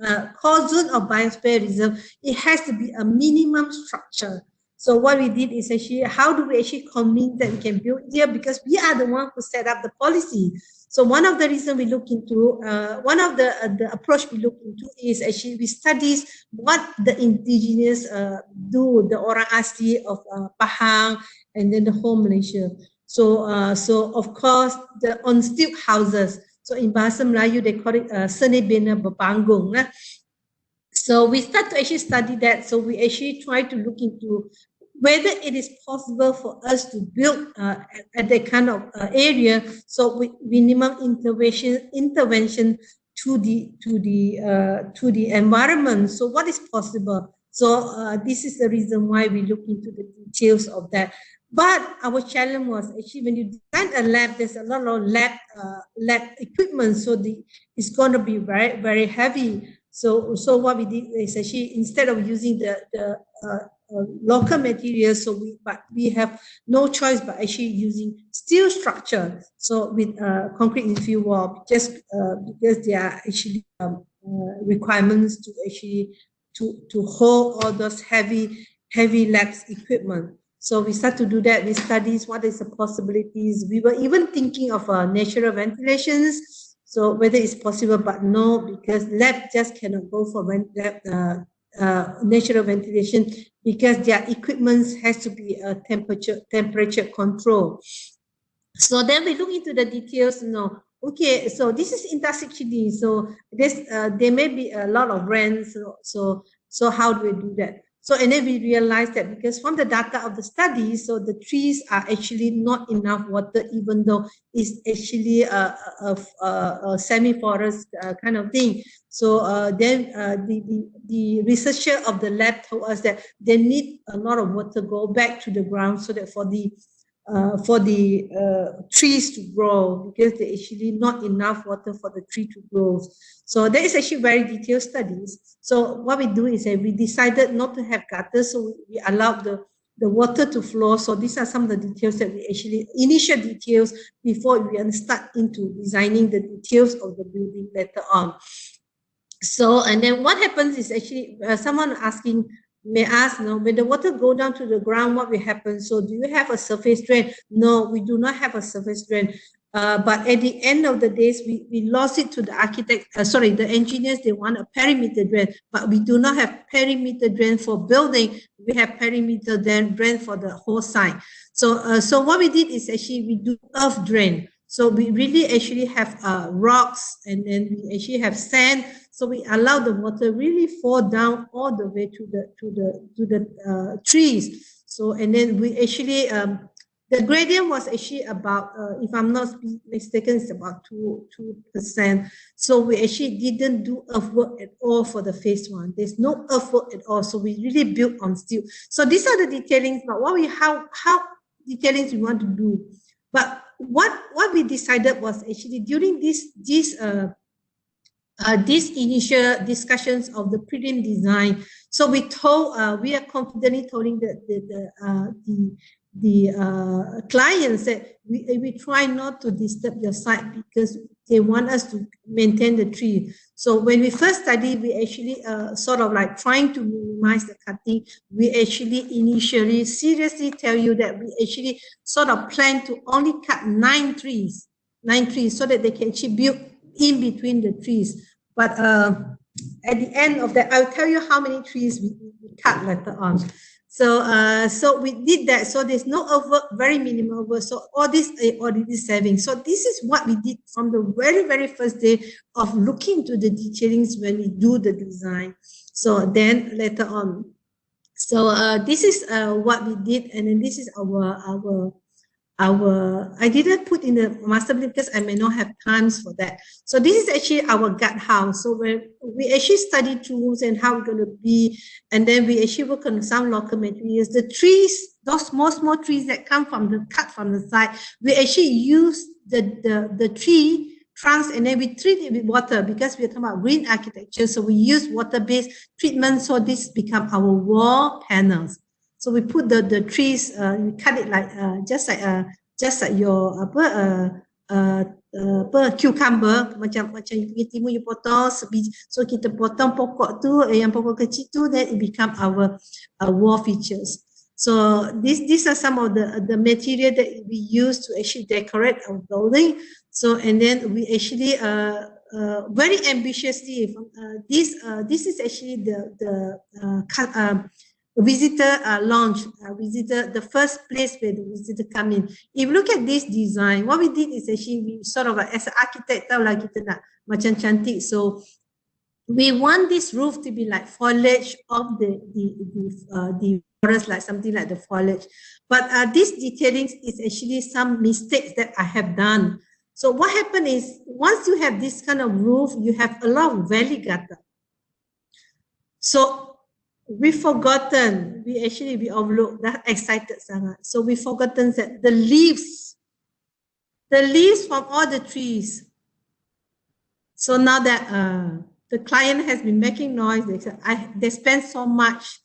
core zone of biosphere reserve. It has to be a minimum structure. So what we did is actually, how do we actually convince that we can build here? Because we are the one who set up the policy. So one of the reasons we look into, one of the approach we look into is actually we study what the indigenous do, the orang asli of Pahang and then the whole Malaysia. So so of course the on-stilts houses. So in Bahasa Melayu they call it seni bina berpanggung. So we start to actually study that. So we actually try to look into whether it is possible for us to build at that kind of area. So with minimum intervention to the environment. So what is possible? So this is the reason why we look into the details of that. But our challenge was actually when you design a lab, there's a lot of lab equipment. So it's going to be very heavy. So what we did is actually, instead of using the local materials, so we have no choice but actually using steel structure. So with concrete infill wall, just because there are actually requirements to actually to hold all those heavy labs equipment. So we start to do that. We studies what is the possibilities. We were even thinking of natural ventilations. So whether it's possible, but no, because lab just cannot go for natural ventilation because their equipment has to be temperature control. So then we look into the details. Okay, so this is intersection. So there may be a lot of brands. So how do we do that? So, and then we realized that because from the data of the study, so the trees are actually not enough water, even though it's actually a semi-forest kind of thing. So then the researcher of the lab told us that they need a lot of water go back to the ground so that for the trees to grow, because there actually not enough water for the tree to grow. So there is actually very detailed studies. So what we do is that we decided not to have gutters, so we allowed the water to flow. So these are some of the details that we actually, initial details before we start into designing the details of the building later on. So, and then what happens is actually someone asking, may ask, when the water go down to the ground, what will happen? So do you have a surface drain? No, we do not have a surface drain. But at the end of the days, we lost it to the the engineers, they want a perimeter drain, but we do not have perimeter drain for building. We have perimeter drain for the whole site. So what we did is actually we do earth drain. So we really actually have rocks, and then we actually have sand. So we allow the water really fall down all the way to the trees. So, and then we actually the gradient was actually about, if I'm not mistaken, it's about 2%. So we actually didn't do earthwork at all for the phase one. There's no earthwork at all. So we really built on steel. So these are the detailings, but how detailings we want to do. But what we decided was actually during these initial discussions of the prelim design. So we are confidently telling the clients that we try not to disturb your site because they want us to maintain the tree. So when we first studied, we actually sort of like trying to minimize the cutting. We actually initially seriously tell you that we actually sort of plan to only cut 9 trees so that they can actually build in between the trees. But at the end of that, I'll tell you how many trees we cut later on. So we did that. So there's no over, very minimal over. So all this already saving. So this is what we did from the very, very first day of looking to the detailings when we do the design. So then later on. So this is what we did, and then this is our I didn't put in the master plan because I may not have times for that. So this is actually our gut house. So when we actually study tools and how we're going to be, and then we actually work on some local materials. The trees, those small trees that come from the cut from the side, we actually use the tree trunks and then we treat it with water because we're talking about green architecture. So we use water-based treatment. So this become our wall panels. So we put the trees, we cut it like just like your cucumber, macam you timun you potong, so kita potong pokok tu, yang pokok kecil tu, then it become our wall features. So these are some of the material that we use to actually decorate our building. So and then we actually very ambitiously this is actually the visitor launch, the first place where the visitor come in. If you look at this design, what we did is actually we sort of like, as an architect, tahu lah kita nak macam cantik. So we want this roof to be like foliage of the forest, like something like the foliage. But this detailing is actually some mistakes that I have done. So what happened is once you have this kind of roof, you have a lot of valley gutter. So we overlooked that, excited sangat. So we forgotten that the leaves from all the trees. So now that the client has been making noise, they spend so much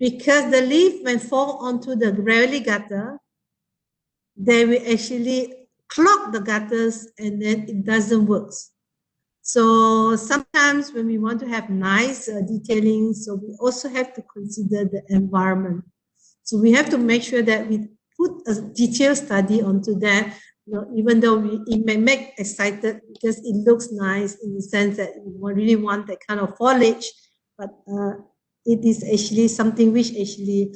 because the leaf when fall onto the valley gutter, they will actually clog the gutters and then it doesn't work. So sometimes when we want to have nice detailing, so we also have to consider the environment. So we have to make sure that we put a detailed study onto that. Even though it may make excited because it looks nice in the sense that we really want that kind of foliage, but it is actually something which actually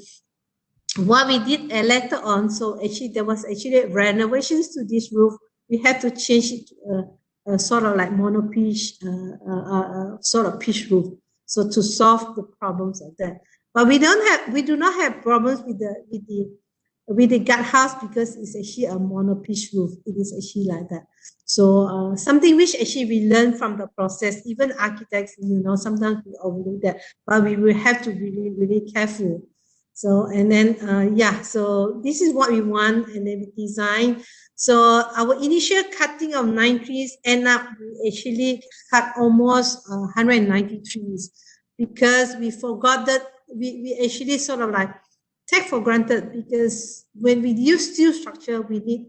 what we did later on. So actually there was actually renovations to this roof. We had to change it to sort of like monopitch, sort of pitch roof, so to solve the problems of that. But we do not have problems with the guardhouse because it's actually a monopitch roof. It is actually like that. So something which actually we learn from the process. Even architects, sometimes we overlook that, but we will have to be really, really careful. So and then so this is what we want, and then we design. So our initial cutting of 9 trees end up we actually cut almost 190 trees because we forgot that we actually sort of like take for granted, because when we use steel structure, we need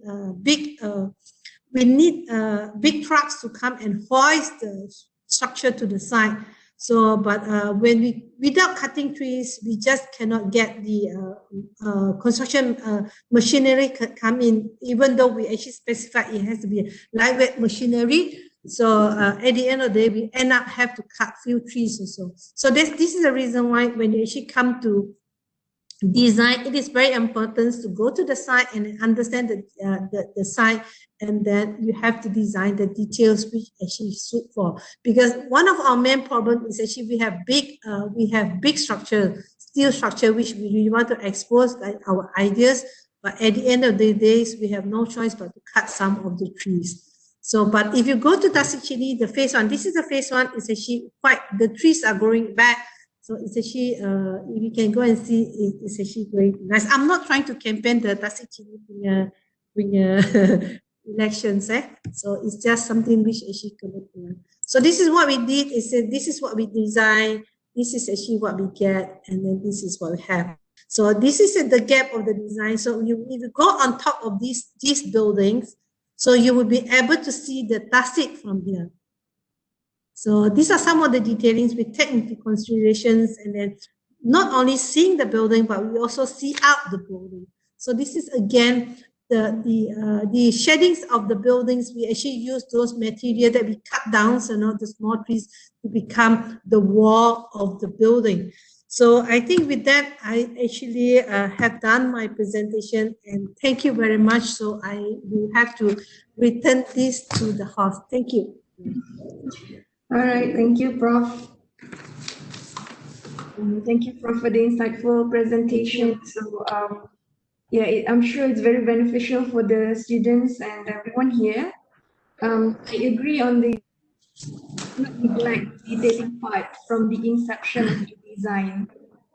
big trucks to come and hoist the structure to the side. So, but when without cutting trees, we just cannot get the construction machinery come in, even though we actually specify it has to be lightweight machinery. So at the end of the day, we end up have to cut few trees also. So this is the reason why when you actually come to design, it is very important to go to the site and understand the site, and then you have to design the details which actually suit for. Because one of our main problems is actually we have big structure, steel structure, which we really want to expose like our ideas, but at the end of the days we have no choice but to cut some of the trees. So, but if you go to Tasik Chini, the phase 1, this is the phase 1, it's actually the trees are growing back. So it's actually, if you can go and see, it's actually very nice. I'm not trying to campaign the Tasik Chini elections. So it's just something which actually connected. So this is what we did. This is what we designed. This is actually what we get. And then this is what we have. So this is the gap of the design. So if you go on top of these buildings, so you will be able to see the Tasik from here. So these are some of the detailings we take into considerations, and then not only seeing the building, but we also see out the building. So this is again the shadings of the buildings. We actually use those material that we cut down, so the small trees to become the wall of the building. So I think with that, I actually have done my presentation, and thank you very much. So I will have to return this to the host. Thank you. All right, thank you, Prof. Thank you, Prof, for the insightful presentation. So, I'm sure it's very beneficial for the students and everyone here. I agree on the not neglect detailing part from the inception of the design.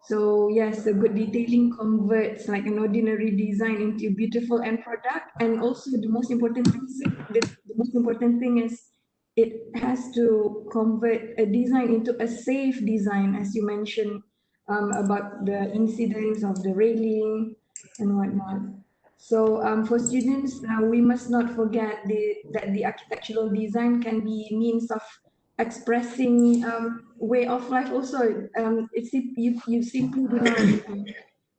So yes, a good detailing converts like an ordinary design into a beautiful end product, and also the most important thing is it has to convert a design into a safe design, as you mentioned about the incidents of the railing and whatnot. So for students, we must not forget that the architectural design can be means of expressing way of life also. You simply do not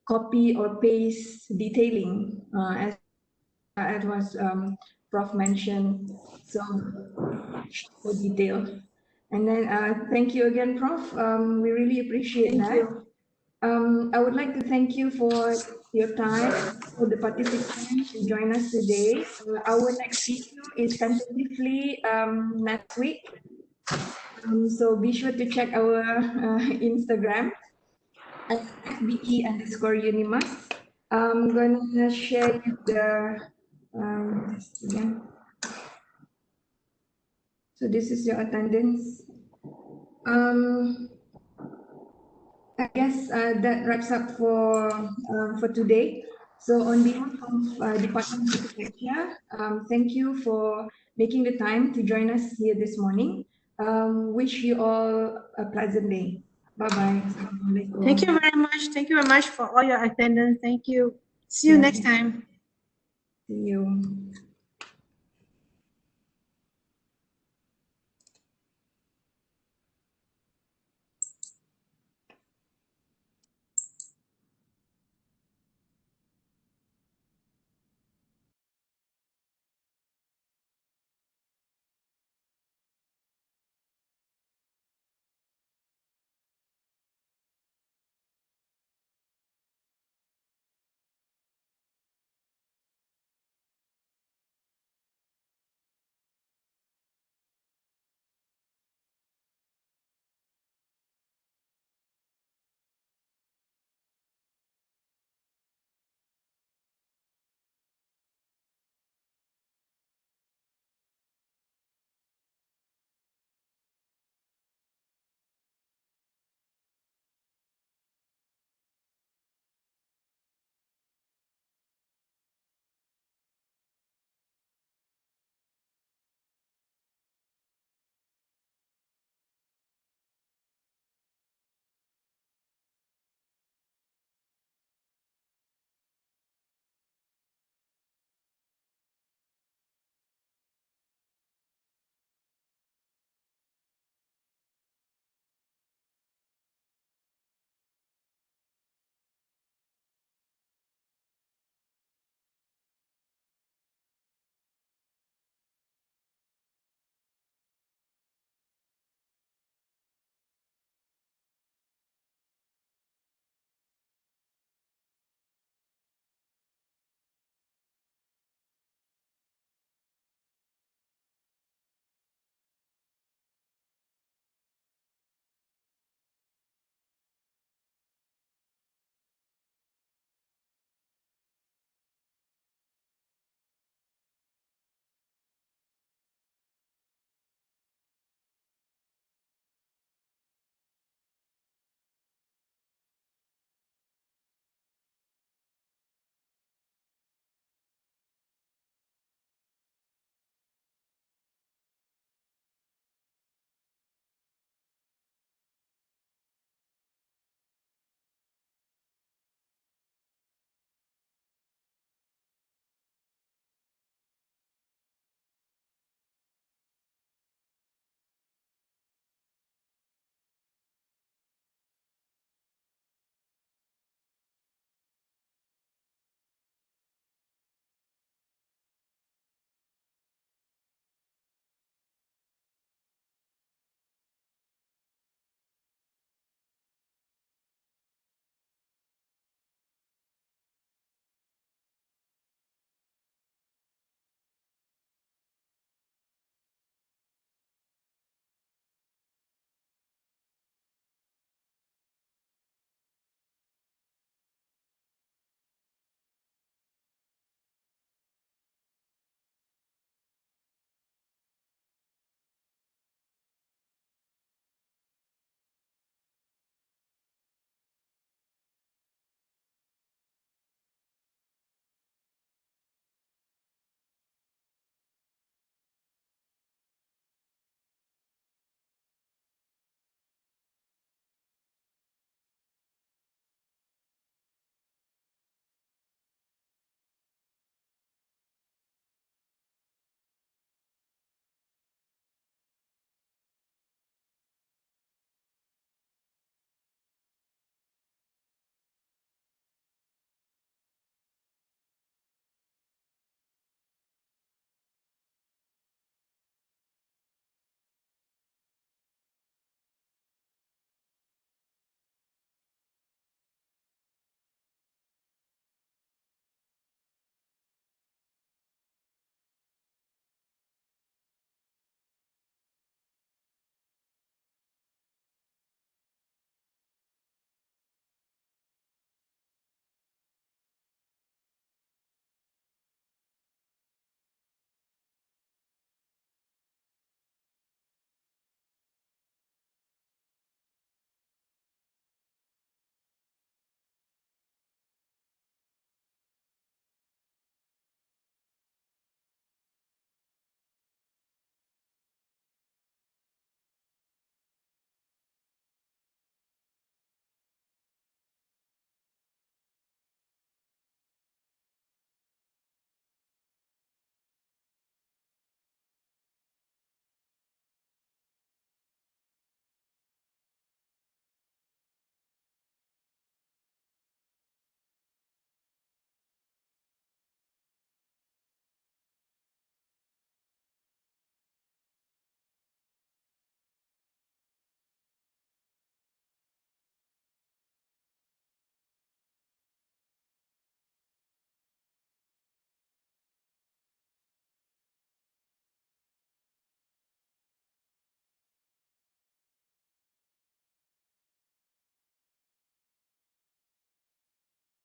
copy or paste detailing as was Prof mentioned. So detailed. And then thank you again, Prof. We really appreciate that. I would like to thank you for your time, for the participants who join us today. Our next video is tentatively next week. So be sure to check our Instagram at FBE_UNIMAS. I'm gonna share the again. So this is your attendance. I guess that wraps up for today. So on behalf of Department of Architecture, thank you for making the time to join us here this morning. Wish you all a pleasant day. Bye-bye. Thank you very much. Thank you very much for all your attendance. Thank you. See you next time. See you.